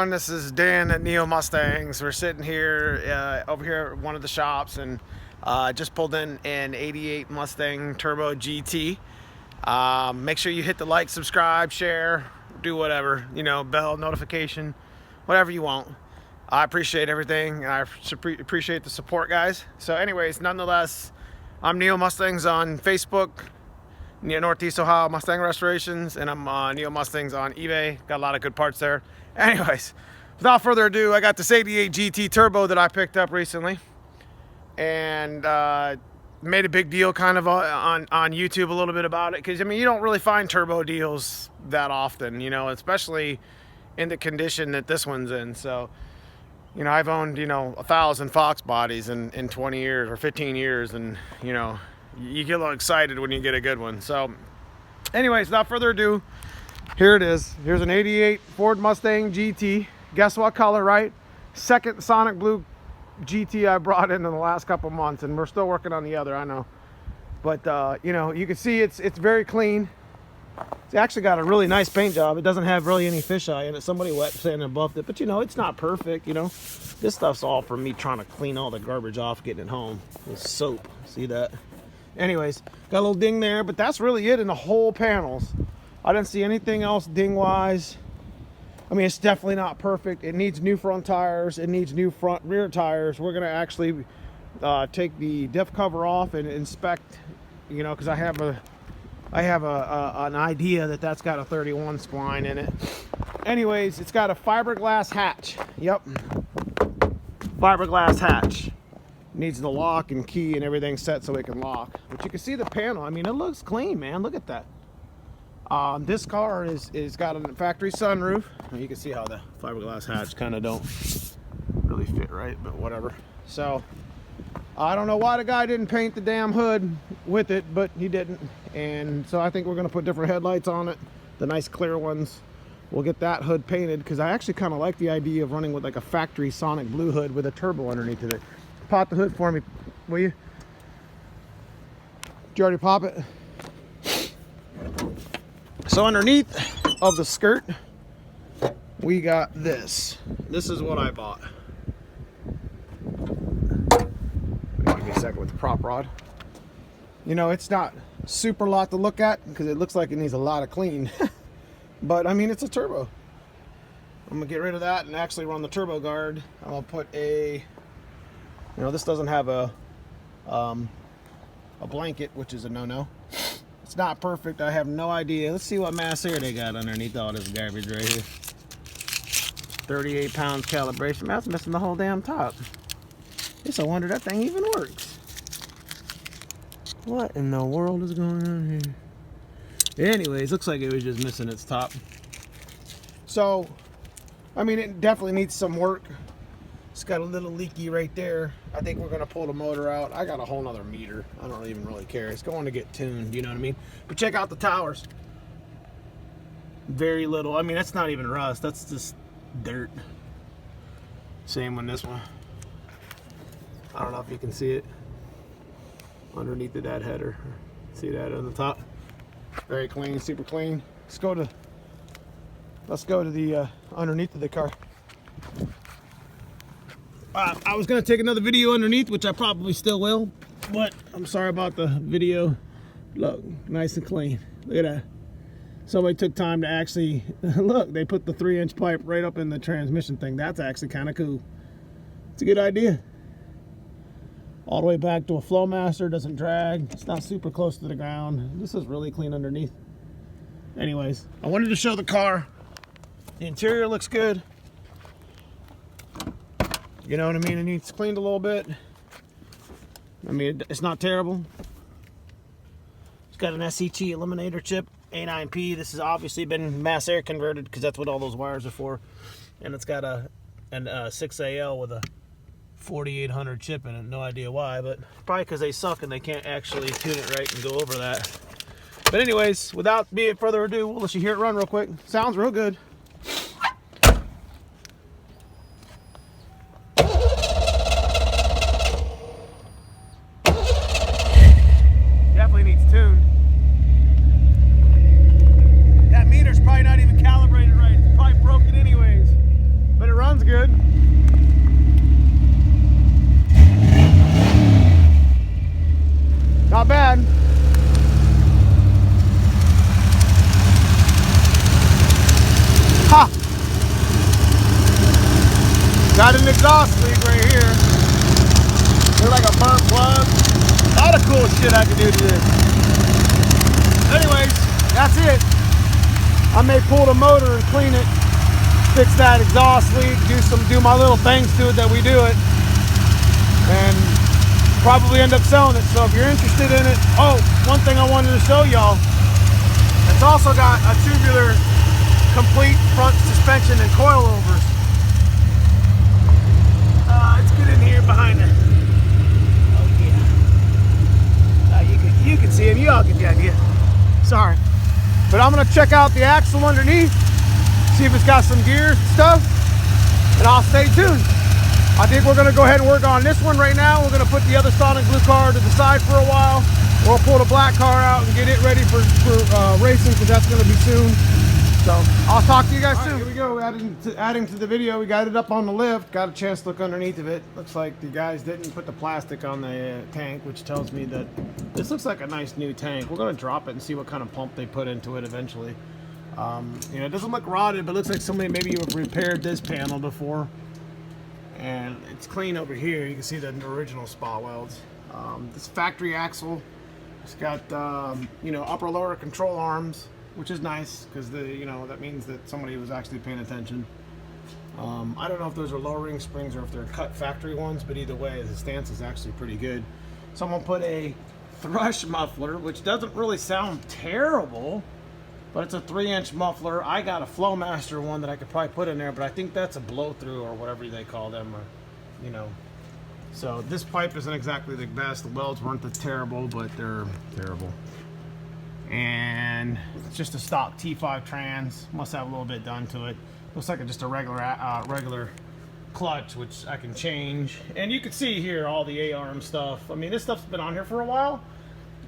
everyone, this is Dan at Neomustangs. We're sitting here over here at one of the shops, and just pulled in an 88 Mustang Turbo GT. Make sure you hit the like, subscribe, share, do whatever, you know, bell, notification, whatever you want. I appreciate everything, and I appreciate the support, guys. So anyways, nonetheless, I'm Neomustangs on Facebook, Northeast Ohio Mustang Restorations, and I'm Neomustangs on eBay. Got a lot of good parts there. Anyways, without further ado, I got this 88 GT Turbo that I picked up recently, and made a big deal kind of on YouTube a little bit about it, because I mean, you don't really find turbo deals that often, you know, especially in the condition that this one's in. So, you know, I've owned, you know, 1,000 Fox bodies in 20 years or 15 years, and you know, you get a little excited when you get a good one. So anyways, without further ado, here it is. Here's an 88 Ford Mustang GT. Guess what color, right? Second Sonic Blue GT I brought in the last couple months, and we're still working on the other, I know. But you know, you can see it's very clean. It's actually got a really nice paint job. It doesn't have really any fisheye in it. Somebody wet sanded and buffed it, but you know, it's not perfect, you know. This stuff's all for me trying to clean all the garbage off getting it home with soap. See that? Anyways, got a little ding there, but that's really it in the whole panels. I didn't see anything else ding wise. I mean, it's definitely not perfect. It needs new front tires. It needs new front rear tires. We're gonna actually take the diff cover off and inspect, you know, because I have an idea that that's got a 31 spline in it. Anyways, it's got a fiberglass hatch. Yep, fiberglass hatch. Needs the lock and key and everything set so it can lock. But you can see the panel. I mean, it looks clean, man. Look at that. This car is got a factory sunroof. You can see how the fiberglass hatch kind of don't really fit right, but whatever. So I don't know why the guy didn't paint the damn hood with it, but he didn't. And so I think we're gonna put different headlights on it, the nice clear ones. We'll get that hood painted, because I actually kind of like the idea of running with like a factory Sonic Blue hood with a turbo underneath it. Pop the hood for me, will you? Did you already pop it? So underneath of the skirt, we got this. This is what I bought. Give me a second with the prop rod. You know, it's not super lot to look at because it looks like it needs a lot of clean. But I mean, it's a turbo. I'm gonna get rid of that and actually run the turbo guard. I'm gonna put a, you know, this doesn't have a blanket, which is a no-no. It's not perfect. I have no idea. Let's see what mass air they got underneath all this garbage right here. 38 pounds calibration. That's missing the whole damn top. It's a wonder that thing even works. What in the world is going on here? Anyways, looks like it was just missing its top. So, I mean, it definitely needs some work. It's got a little leaky right there. I think we're gonna pull the motor out. I got a whole nother meter. I don't even really care. It's going to get tuned, you know what I mean? But check out the towers. Very little. I mean, that's not even rust. That's just dirt. Same on this one. I don't know if you can see it underneath of that header. See that on the top? Very clean, super clean. Let's go to the underneath of the car. I was gonna take another video underneath, which I probably still will, but I'm sorry about the video. Look, nice and clean. Look at that. Somebody took time to actually look. They put the 3-inch pipe right up in the transmission thing. That's actually kind of cool. It's a good idea. All the way back to a Flowmaster. Doesn't drag. It's not super close to the ground. This is really clean underneath. Anyways, I wanted to show the car. The interior looks good. You know what I mean? It needs cleaned a little bit. I mean, it's not terrible. It's got an SET eliminator chip, A9P. This has obviously been mass air converted because that's what all those wires are for. And it's got a 6AL with a 4800 chip in it. No idea why, but probably because they suck and they can't actually tune it right and go over that. But anyways, without being further ado, we'll let you hear it run real quick. Sounds real good. That meter's probably not even calibrated right. It's probably broken anyways. Got an exhaust leak right here. They're like a burnt plug. A lot of cool shit I can do to this. Anyways, that's it. I may pull the motor and clean it, fix that exhaust leak, do my little things to it that we do it, and probably end up selling it. So if you're interested in it, oh, one thing I wanted to show y'all, it's also got a tubular complete front suspension and coilovers. Let's get in here behind her. Oh yeah. You can see him. You all get the idea. Sorry. But I'm going to check out the axle underneath, see if it's got some gears and stuff, and I'll stay tuned. I think we're going to go ahead and work on this one right now. We're going to put the other Sonic Blue car to the side for a while. We'll pull the black car out and get it ready for racing, because that's going to be soon. So I'll talk to you guys soon. Here we go, adding to the video. We got it up on the lift. Got a chance to look underneath of it. Looks like the guys didn't put the plastic on the tank, which tells me that this looks like a nice new tank. We're going to drop it and see what kind of pump they put into it eventually. You know, it doesn't look rotted, but it looks like somebody maybe repaired this panel before. And it's clean over here. You can see the original spot welds. This factory axle, it's got you know, upper lower control arms, which is nice, because you know, that means that somebody was actually paying attention. I don't know if those are lowering springs or if they're cut factory ones, but either way, the stance is actually pretty good. Someone put a thrush muffler, which doesn't really sound terrible, but it's a 3-inch muffler. I got a Flowmaster one that I could probably put in there, but I think that's a blow through or whatever they call them, or you know. So this pipe isn't exactly the best. The welds weren't that terrible, but they're terrible. And it's just a stock T5 trans. Must have a little bit done to it. Looks like just a regular clutch, which I can change. And you can see here all the A-arm stuff. I mean, this stuff's been on here for a while,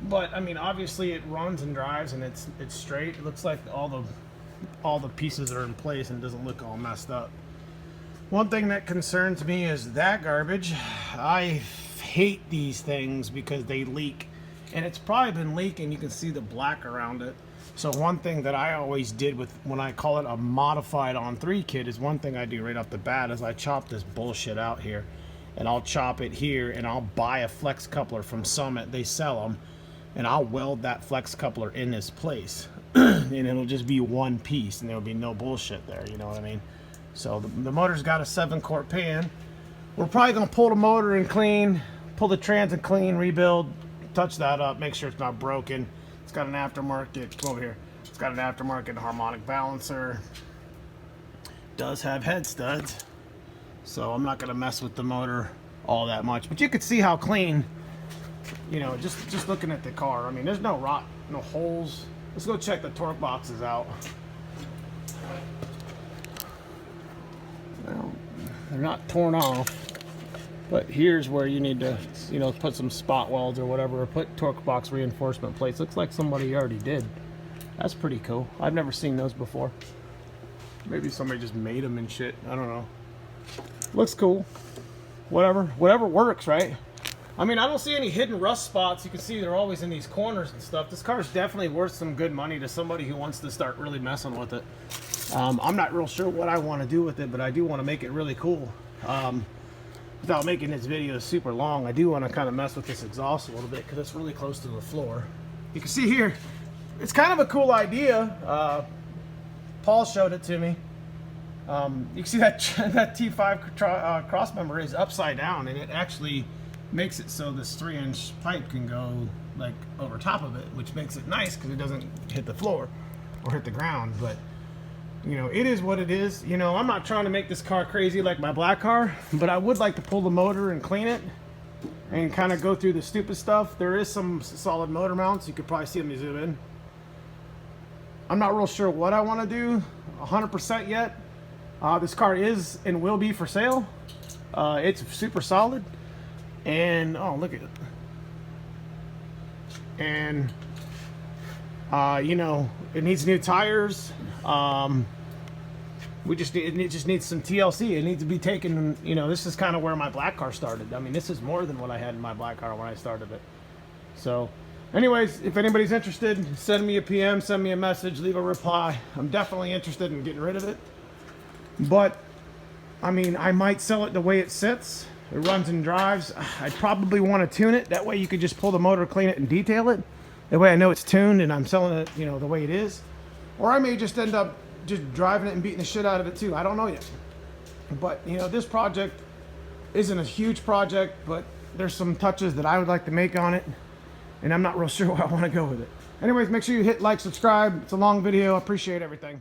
but I mean, obviously it runs and drives and it's straight. It looks like all the pieces are in place and doesn't look all messed up. One thing that concerns me is that garbage. I hate these things because they leak. And it's probably been leaking. You can see the black around it. So one thing that I always did with, when I call it a modified on3 kit, is one thing I do right off the bat is I chop this bullshit out here. And I'll chop it here, and I'll buy a flex coupler from Summit. They sell them. And I'll weld that flex coupler in this place. And it'll just be one piece, and there'll be no bullshit there, you know what I mean? So the motor's got a 7-quart pan. We're probably going to pull the motor and clean, pull the trans and clean, rebuild, touch that up, make sure it's not broken. It's got an aftermarket, come over here, it's got an aftermarket harmonic balancer. Does have head studs, so I'm not going to mess with the motor all that much. But you can see how clean, you know, just looking at the car. I mean, there's no rot, no holes. Let's go check the torque boxes out. Well, they're not torn off. But here's where you need to, you know, put some spot welds or whatever, or put torque box reinforcement plates. Looks like somebody already did. That's pretty cool. I've never seen those before. Maybe somebody just made them and shit. I don't know. Looks cool. Whatever works, right? I mean, I don't see any hidden rust spots. You can see they're always in these corners and stuff. This car is definitely worth some good money to somebody who wants to start really messing with it. I'm not real sure what I want to do with it, but I do want to make it really cool. Without making this video super long, I do want to kind of mess with this exhaust a little bit because it's really close to the floor. You can see here, it's kind of a cool idea. Paul showed it to me. You can see that that T5 cross member is upside down, and it actually makes it so this 3-inch pipe can go like over top of it, which makes it nice because it doesn't hit the floor or hit the ground. But you know, it is what it is. You know, I'm not trying to make this car crazy like my black car, but I would like to pull the motor and clean it and kind of go through the stupid stuff. There is some solid motor mounts. You could probably see them zoom in. I'm not real sure what I want to do 100% yet. This car is and will be for sale. It's super solid. And, oh, look at it. And, you know, it needs new tires. It just needs some TLC. It needs to be taken, you know, this is kind of where my black car started. I mean, this is more than what I had in my black car when I started it. So, anyways, if anybody's interested, send me a PM, send me a message, leave a reply. I'm definitely interested in getting rid of it. But I mean, I might sell it the way it sits. It runs and drives. I'd probably want to tune it. That way you could just pull the motor, clean it, and detail it. That way I know it's tuned and I'm selling it, you know, the way it is. Or I may just end up just driving it and beating the shit out of it too. I don't know yet. But, you know, this project isn't a huge project, but there's some touches that I would like to make on it. And I'm not real sure where I want to go with it. Anyways, make sure you hit like, subscribe. It's a long video. I appreciate everything.